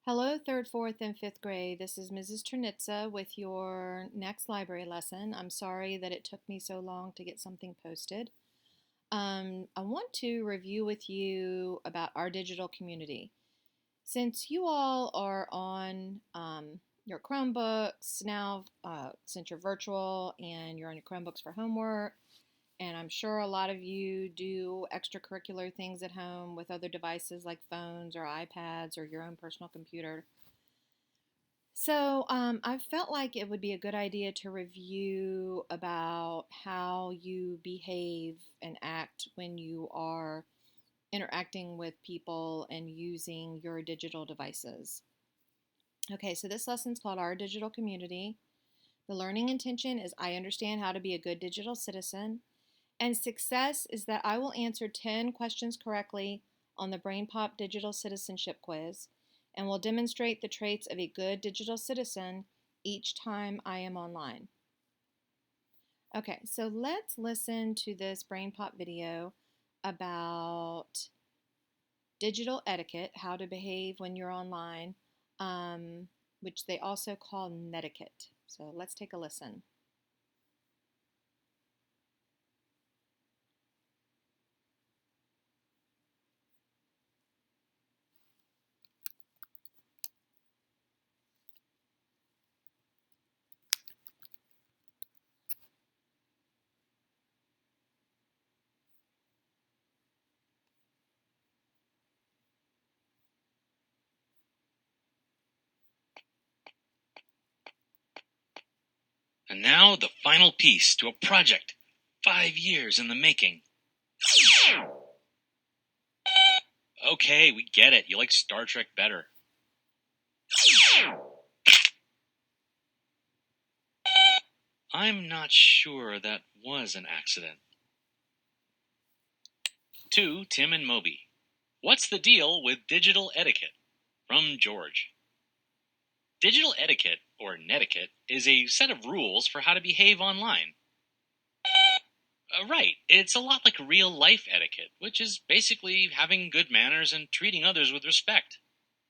Hello, third, fourth, and fifth grade. This is Mrs. Ternitza with your next library lesson. I'm sorry that it took me so long to get something posted. I want to review with you about our digital community. Since you all are on your Chromebooks now, since you're virtual and you're on your Chromebooks for homework, and I'm sure a lot of you do extracurricular things at home with other devices like phones or iPads or your own personal computer. So, I felt like it would be a good idea to review about how you behave and act when you are interacting with people and using your digital devices. Okay, so this lesson's called Our Digital Community. The learning intention is I understand how to be a good digital citizen, and success is that I will answer 10 questions correctly on the BrainPop Digital Citizenship Quiz and will demonstrate the traits of a good digital citizen each time I am online. Okay, so let's listen to this BrainPop video about digital etiquette, how to behave when you're online, which they also call netiquette. So let's take a listen. And now the final piece to a project 5 years in the making. Okay, we get it. You like Star Trek better. I'm not sure that was an accident. To Tim and Moby. What's the deal with digital etiquette? From George. Digital etiquette, or netiquette, is a set of rules for how to behave online. Right, it's a lot like real life etiquette, which is basically having good manners and treating others with respect.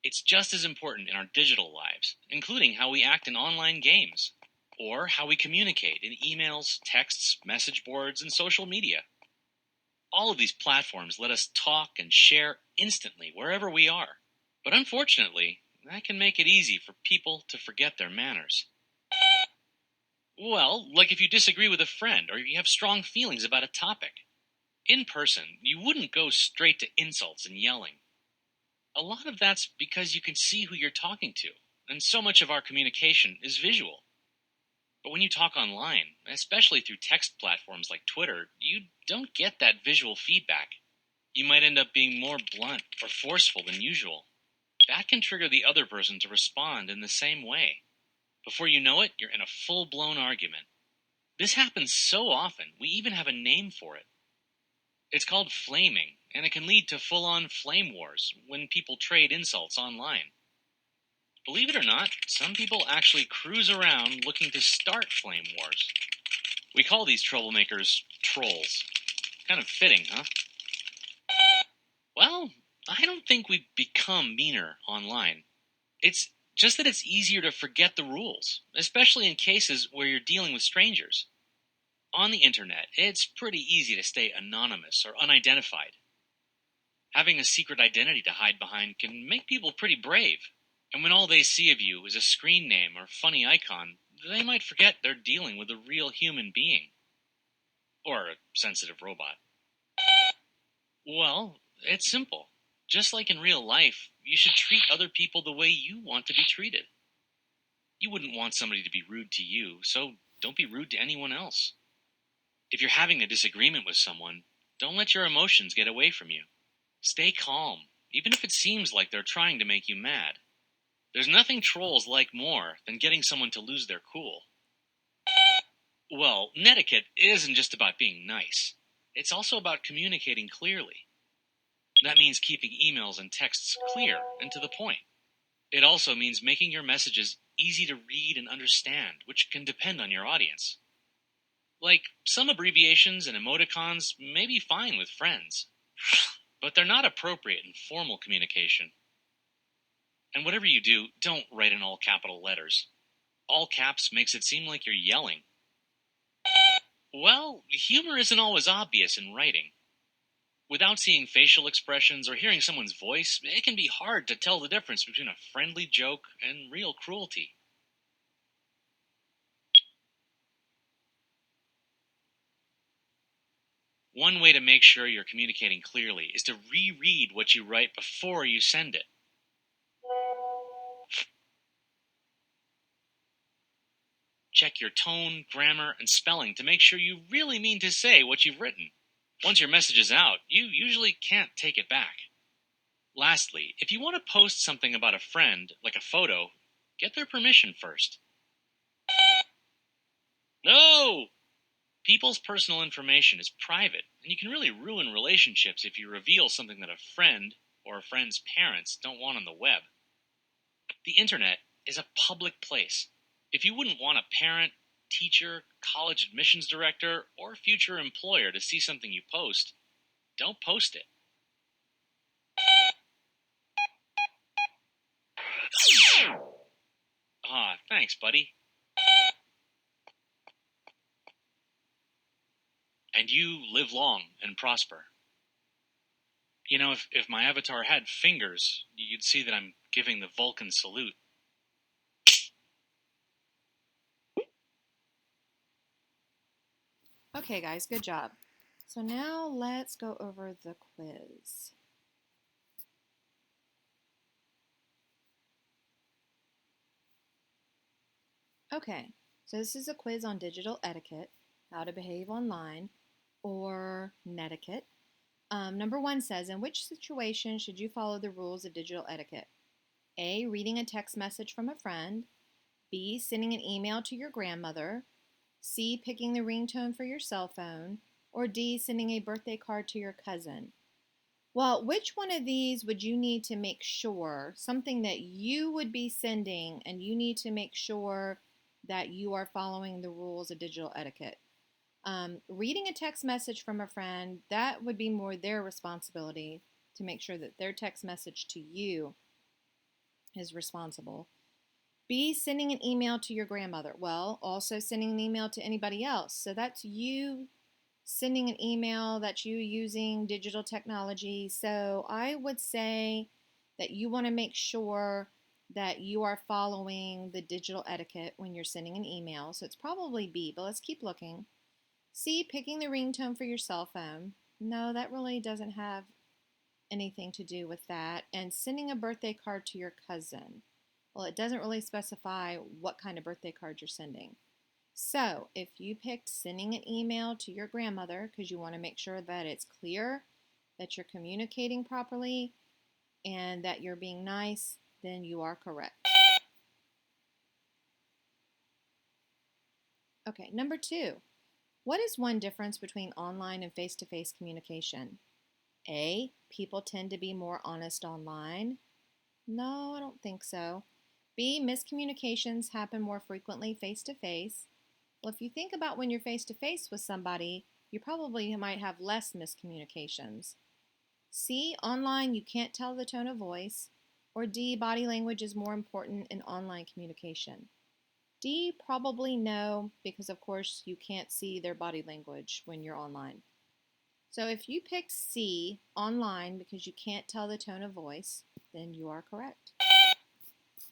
It's just as important in our digital lives, including how we act in online games, or how we communicate in emails, texts, message boards, and social media. All of these platforms let us talk and share instantly wherever we are. But unfortunately, that can make it easy for people to forget their manners. Well, like if you disagree with a friend or you have strong feelings about a topic. In person, you wouldn't go straight to insults and yelling. A lot of that's because you can see who you're talking to, and so much of our communication is visual. But when you talk online, especially through text platforms like Twitter, you don't get that visual feedback. You might end up being more blunt or forceful than usual. That can trigger the other person to respond in the same way. Before you know it, you're in a full-blown argument. This happens so often, we even have a name for it. It's called flaming, and it can lead to full-on flame wars when people trade insults online. Believe it or not, some people actually cruise around looking to start flame wars. We call these troublemakers trolls. Kind of fitting, huh? Well, I don't think we've become meaner online. It's just that it's easier to forget the rules, especially in cases where you're dealing with strangers. On the internet, it's pretty easy to stay anonymous or unidentified. Having a secret identity to hide behind can make people pretty brave. And when all they see of you is a screen name or funny icon, they might forget they're dealing with a real human being. Or a sensitive robot. Well, it's simple. Just like in real life, you should treat other people the way you want to be treated. You wouldn't want somebody to be rude to you, so don't be rude to anyone else. If you're having a disagreement with someone, don't let your emotions get away from you. Stay calm, even if it seems like they're trying to make you mad. There's nothing trolls like more than getting someone to lose their cool. Well, netiquette isn't just about being nice. It's also about communicating clearly. That means keeping emails and texts clear and to the point. It also means making your messages easy to read and understand, which can depend on your audience. Like, some abbreviations and emoticons may be fine with friends, but they're not appropriate in formal communication. And whatever you do, don't write in all capital letters. All caps makes it seem like you're yelling. Well, humor isn't always obvious in writing. Without seeing facial expressions or hearing someone's voice, it can be hard to tell the difference between a friendly joke and real cruelty. One way to make sure you're communicating clearly is to reread what you write before you send it. Check your tone, grammar, and spelling to make sure you really mean to say what you've written. Once your message is out, you usually can't take it back. Lastly, if you want to post something about a friend, like a photo, get their permission first. No! People's personal information is private, and you can really ruin relationships if you reveal something that a friend or a friend's parents don't want on the web. The internet is a public place. If you wouldn't want a parent, teacher, college admissions director, or future employer to see something you post, don't post it. Thanks, buddy. And you live long and prosper. You know, if my avatar had fingers, you'd see that I'm giving the Vulcan salute. Okay, guys, good job. So now let's go over the quiz. Okay, so this is a quiz on digital etiquette, how to behave online, or netiquette. Number 1 says, in which situation should you follow the rules of digital etiquette? A, reading a text message from a friend. B, sending an email to your grandmother. C, picking the ringtone for your cell phone. Or D, sending a birthday card to your cousin. Well, which one of these would you need to make sure, something that you would be sending, and you need to make sure that you are following the rules of digital etiquette? Reading a text message from a friend, that would be more their responsibility to make sure that their text message to you is responsible. B, sending an email to your grandmother. Well, also sending an email to anybody else. So that's you sending an email, that's you using digital technology. So I would say that you want to make sure that you are following the digital etiquette when you're sending an email. So it's probably B, but let's keep looking. C, picking the ringtone for your cell phone. No, that really doesn't have anything to do with that. And sending a birthday card to your cousin. Well, it doesn't really specify what kind of birthday card you're sending. So, if you picked sending an email to your grandmother because you want to make sure that it's clear, that you're communicating properly, and that you're being nice, then you are correct. Okay, number 2. What is one difference between online and face-to-face communication? A, people tend to be more honest online. No, I don't think so. B, miscommunications happen more frequently face-to-face. Well, if you think about when you're face-to-face with somebody, you probably might have less miscommunications. C, online you can't tell the tone of voice. Or D, body language is more important in online communication. D, probably no, because of course you can't see their body language when you're online. So if you pick C, online, because you can't tell the tone of voice, then you are correct.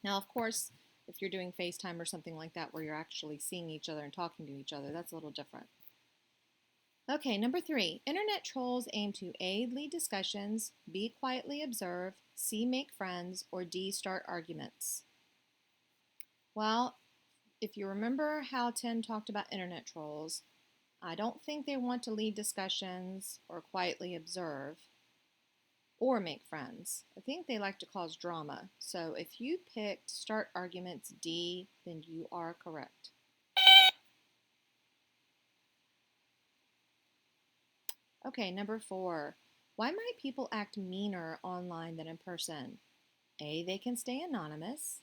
Now, of course, if you're doing FaceTime or something like that where you're actually seeing each other and talking to each other, that's a little different. Okay, number 3. Internet trolls aim to A, lead discussions, B, quietly observe, C, make friends, or D, start arguments. Well, if you remember how Tim talked about internet trolls, I don't think they want to lead discussions or quietly observe or make friends. I think they like to cause drama. So if you picked start arguments D, then you are correct. Okay, number 4. Why might people act meaner online than in person? A, they can stay anonymous.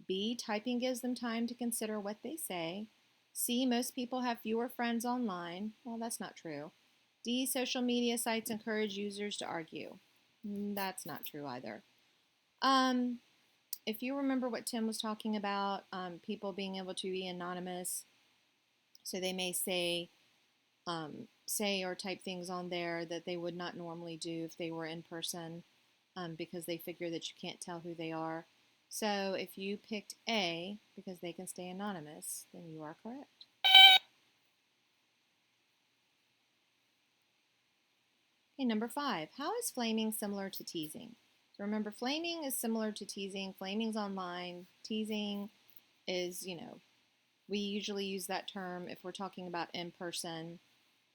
B, typing gives them time to consider what they say. C, most people have fewer friends online. Well, that's not true. D, social media sites encourage users to argue. That's not true either. if you remember what Tim was talking about, people being able to be anonymous, so they may say or type things on there that they would not normally do if they were in person, because they figure that you can't tell who they are. So if you picked A because they can stay anonymous, then you are correct. Okay, number 5. How is flaming similar to teasing? So remember, flaming is similar to teasing. Flaming's online. Teasing is, we usually use that term if we're talking about in person.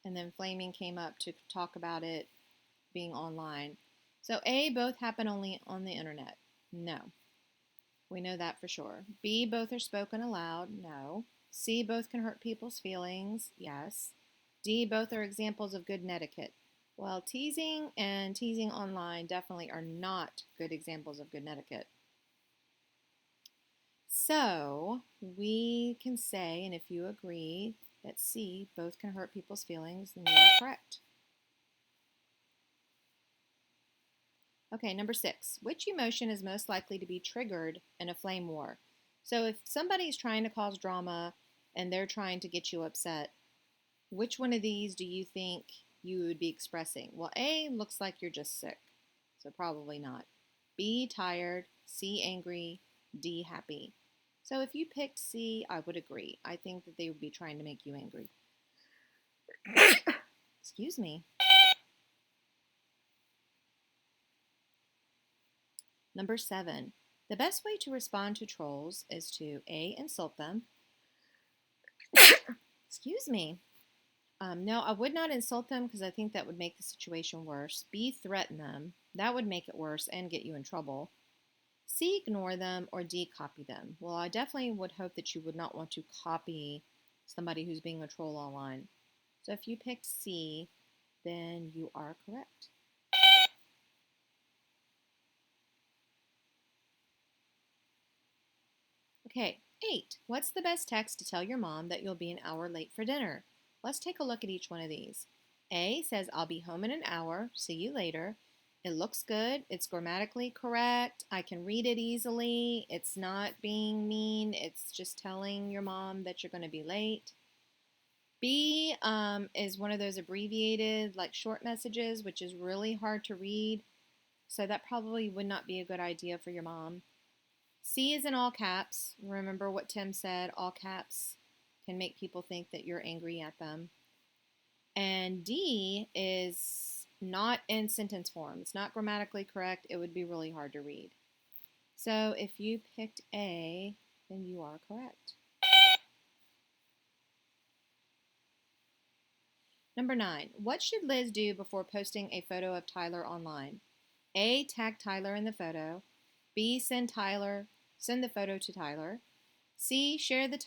And then flaming came up to talk about it being online. So A, both happen only on the internet. No. We know that for sure. B, both are spoken aloud. No. C, both can hurt people's feelings. Yes. D, both are examples of good etiquette. Well, teasing and teasing online definitely are not good examples of good etiquette. So we can say, and if you agree, that C, both can hurt people's feelings, then you are correct. Okay, number 6. Which emotion is most likely to be triggered in a flame war? So if somebody's trying to cause drama and they're trying to get you upset, which one of these do you think you would be expressing? Well, A, looks like you're just sick, so probably not. B, tired. C, angry. D, happy. So if you picked C, I would agree. I think that they would be trying to make you angry. Excuse me. Number 7. The best way to respond to trolls is to A, insult them. Excuse me. No, I would not insult them because I think that would make the situation worse. B, threaten them. That would make it worse and get you in trouble. C, ignore them. Or D, copy them. Well, I definitely would hope that you would not want to copy somebody who's being a troll online. So if you picked C, then you are correct. Okay, 8. What's the best text to tell your mom that you'll be an hour late for dinner? Let's take a look at each one of these. A says, I'll be home in an hour. See you later. It looks good. It's grammatically correct. I can read it easily. It's not being mean. It's just telling your mom that you're going to be late. B is one of those abbreviated, like short messages, which is really hard to read. So that probably would not be a good idea for your mom. C is in all caps. Remember what Tim said, all caps can make people think that you're angry at them. And D is not in sentence form. It's not grammatically correct. It would be really hard to read. So if you picked A, then you are correct. Number 9. What should Liz do before posting a photo of Tyler online? A, tag Tyler in the photo. B, send the photo to Tyler. C, share the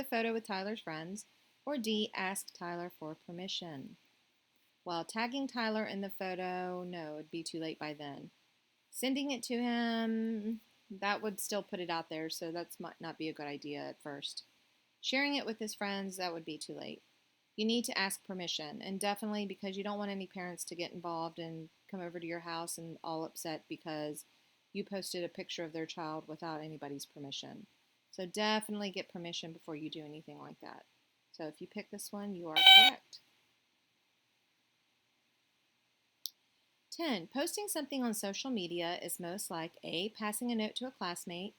photo with Tyler's friends. Or D, ask Tyler for permission. While tagging Tyler in the photo, no, it'd be too late by then. Sending it to him, that would still put it out there, so that might not be a good idea at first. Sharing it with his friends, that would be too late. You need to ask permission, and definitely because you don't want any parents to get involved and come over to your house and all upset because you posted a picture of their child without anybody's permission. So definitely get permission before you do anything like that. So if you pick this one, you are correct. 10. Posting something on social media is most like A, passing a note to a classmate,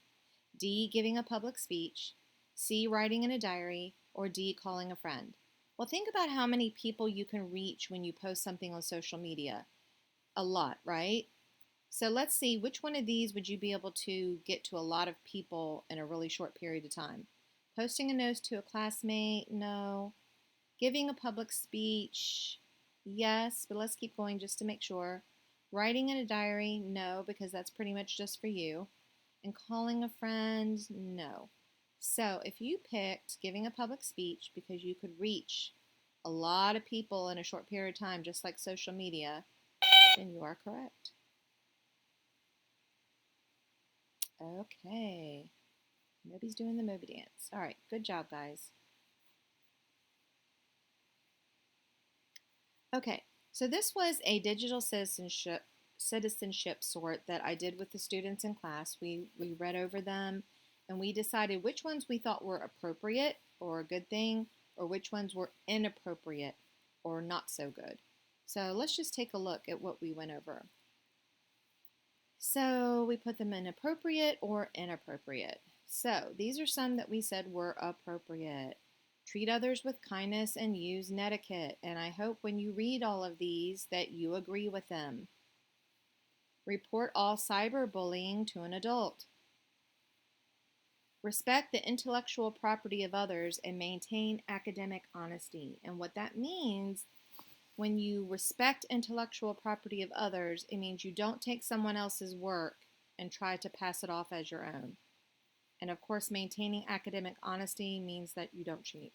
D, giving a public speech, C, writing in a diary, or D, calling a friend. Well, think about how many people you can reach when you post something on social media. A lot, right? So let's see, which one of these would you be able to get to a lot of people in a really short period of time? Posting a note to a classmate? No. Giving a public speech? Yes, but let's keep going just to make sure. Writing in a diary? No, because that's pretty much just for you. And calling a friend? No. So if you picked giving a public speech because you could reach a lot of people in a short period of time, just like social media, then you are correct. Okay. Moby's doing the Moby dance. All right, good job, guys. Okay, so this was a digital citizenship sort that I did with the students in class. We read over them and we decided which ones we thought were appropriate or a good thing, or which ones were inappropriate or not so good. So let's just take a look at what we went over. So we put them in appropriate or inappropriate. So these are some that we said were appropriate. Treat others with kindness and use etiquette. And I hope when you read all of these that you agree with them. Report all cyberbullying to an adult. Respect the intellectual property of others and maintain academic honesty. And what that means, when you respect intellectual property of others, it means you don't take someone else's work and try to pass it off as your own. And of course, maintaining academic honesty means that you don't cheat.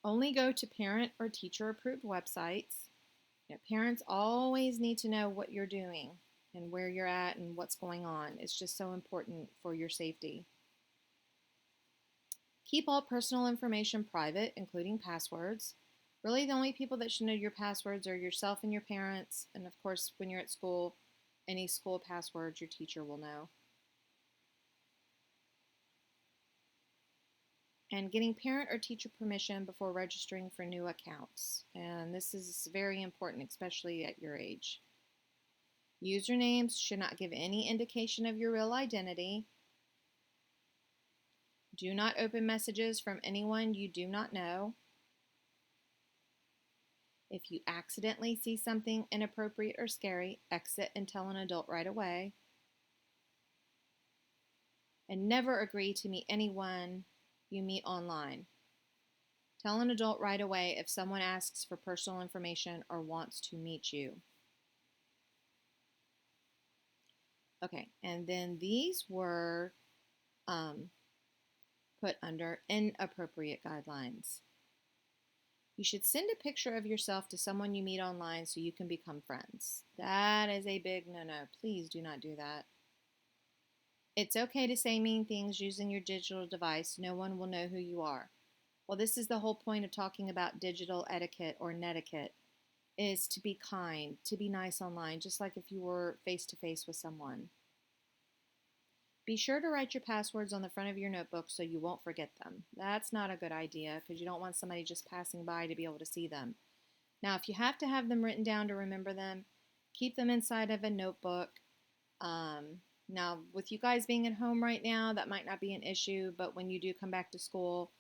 Only go to parent or teacher approved websites. Parents always need to know what you're doing and where you're at and what's going on. It's just so important for your safety. Keep all personal information private, including passwords. Really, the only people that should know your passwords are yourself and your parents. And of course, when you're at school, any school passwords your teacher will know. And getting parent or teacher permission before registering for new accounts. And this is very important, especially at your age. Usernames should not give any indication of your real identity. Do not open messages from anyone you do not know. If you accidentally see something inappropriate or scary, exit and tell an adult right away. And never agree to meet anyone you meet online. Tell an adult right away if someone asks for personal information or wants to meet you. Okay, and then these were put under inappropriate guidelines. You should send a picture of yourself to someone you meet online so you can become friends. That is a big no-no. Please do not do that. It's okay to say mean things using your digital device. No one will know who you are. Well, this is the whole point of talking about digital etiquette or netiquette, is to be kind, to be nice online, just like if you were face-to-face with someone. Be sure to write your passwords on the front of your notebook so you won't forget them. That's not a good idea because you don't want somebody just passing by to be able to see them. Now, if you have to have them written down to remember them, keep them inside of a notebook. Now, with you guys being at home right now, that might not be an issue, but when you do come back to school,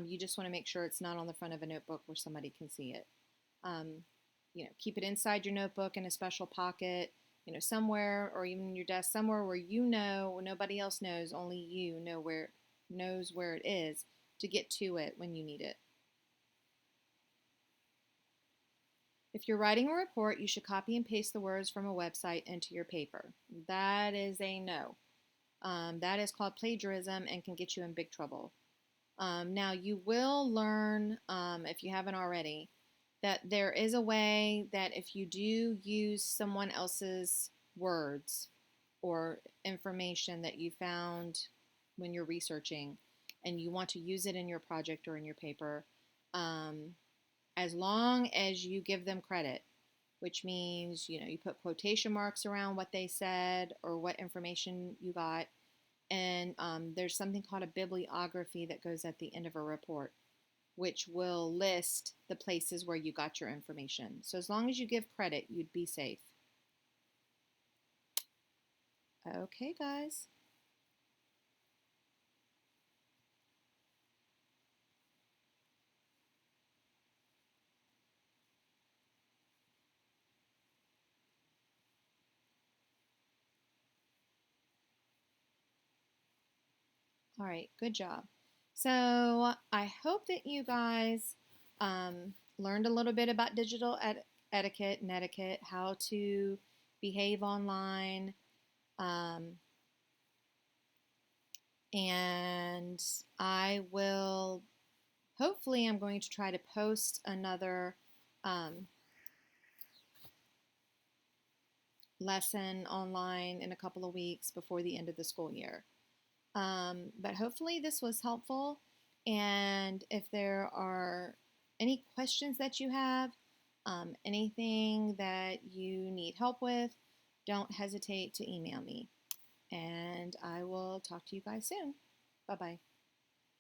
you just want to make sure it's not on the front of a notebook where somebody can see it. Keep it inside your notebook in a special pocket, somewhere, or even in your desk, somewhere where nobody else knows, only you knows where it is to get to it when you need it. If you're writing a report, you should copy and paste the words from a website into your paper. That is a no. That is called plagiarism and can get you in big trouble. Now, you will learn, if you haven't already, that there is a way that if you do use someone else's words or information that you found when you're researching and you want to use it in your project or in your paper, as long as you give them credit, which means, you put quotation marks around what they said or what information you got. And there's something called a bibliography that goes at the end of a report, which will list the places where you got your information. So as long as you give credit, you'd be safe. Okay, guys. All right, good job. So I hope that you guys learned a little bit about digital etiquette and etiquette, how to behave online, and hopefully I'm going to try to post another lesson online in a couple of weeks before the end of the school year. But hopefully this was helpful. And if there are any questions that you have, Anything that you need help with, don't hesitate to email me. And I will talk to you guys soon. Bye bye.